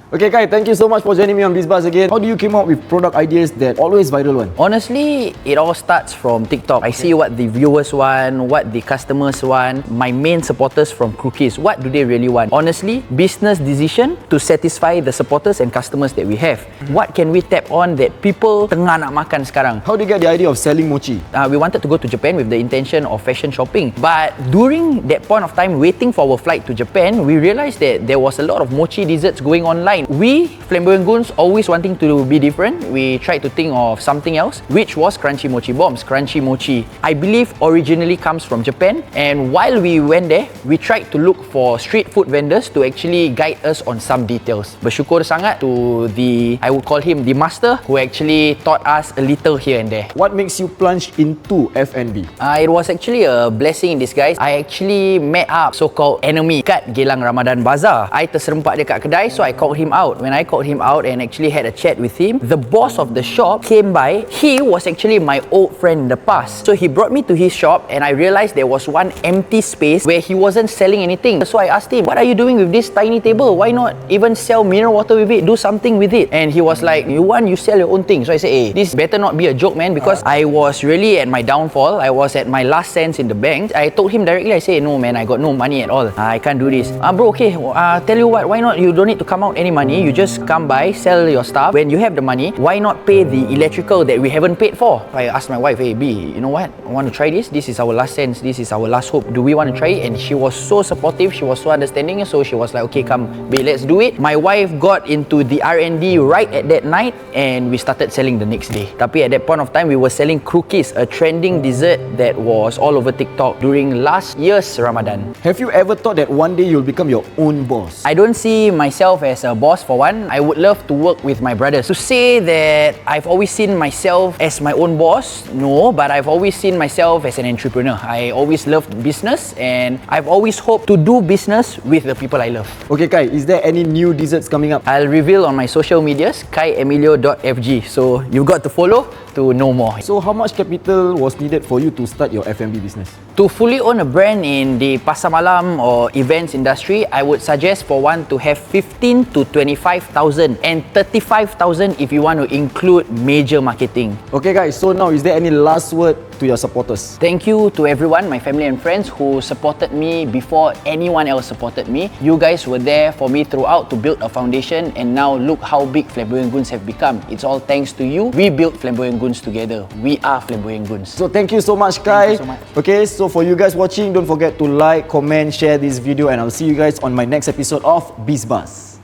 Okay, Kai, thank you so much for joining me on Biz Buzz again. How do you come up with product ideas that always viral one? Honestly, it all starts from TikTok. I see what the viewers want, what the customers want, my main supporters from cookies, what do they really want? Honestly, business decision to satisfy the supporters and customers that we have. What can we tap on that people tengah nak makan sekarang? How do you get the idea of selling mochi? We wanted to go to Japan with the intention of fashion shopping. But during that point of time, waiting for our flight to Japan, we realized that there was a lot of mochi desserts going online. We, Flamboyant Goons, always wanting to be different, we tried to think of something else, which was Crunchy Mochi Bombs. Crunchy Mochi, I believe, originally comes from Japan. And while we went there, we tried to look for street food vendors to actually guide us on some details. Bersyukur sangat to the, I would call him the master, who actually taught us a little here and there. What makes you plunge into F&B? It was actually a blessing in disguise. I actually met up so-called enemy kat Geylang Ramadan Bazaar. I terserempak dekat kedai, so I called him out. When I called him out and actually had a chat with him, the boss of the shop came by. He was actually my old friend in the past. So he brought me to his shop and I realized there was one empty space where he wasn't selling anything. So I asked him, what are you doing with this tiny table? Why not even sell mineral water with it? Do something with it. And he was like, you sell your own thing. So I said, hey, this better not be a joke, man, because I was really at my downfall. I was at my last cents in the bank. I told him directly, I said, no, man, I got no money at all. I can't do this. Bro, okay, tell you what, why not? You don't need to come out any money. You just come by, sell your stuff. When you have the money, why not pay the electrical that we haven't paid for? I asked my wife, hey B, you know what? I want to try this. This is our last cents. This is our last hope. Do we want to try it? And she was so supportive. She was so understanding. So she was like, okay, come, B, let's do it. My wife got into the R&D right at that night and we started selling the next day. Tapi at that point of time, we were selling cookies, a trending dessert that was all over TikTok during last year's Ramadan. Have you ever thought that one day you'll become your own boss? I don't see myself as a boss for one. I would love to work with my brothers. To say that I've always seen myself as my own boss, no, but I've always seen myself as an entrepreneur. I always loved business and I've always hoped to do business with the people I love. Okay, Kai, is there any new desserts coming up? I'll reveal on my social medias, kaiemilio.fg. So you've got to follow to know more. So how much capital was needed for you to start your F&B business? To fully own a brand in the pasar malam or events industry, I would suggest for one to have 15 to 25,000 and 35,000 if you want to include major marketing. Okay guys, so now is there any last word to your supporters? Thank you to everyone, my family and friends who supported me before anyone else supported me. You guys were there for me throughout to build a foundation and now look how big Flamboyant Goons have become. It's all thanks to you. We built Flamboyant Goons together. We are Flamboyant Goons. So thank you so much, Kai. Thank you so much. Okay, so for you guys watching, don't forget to like, comment, share this video and I'll see you guys on my next episode of Biz Buzz.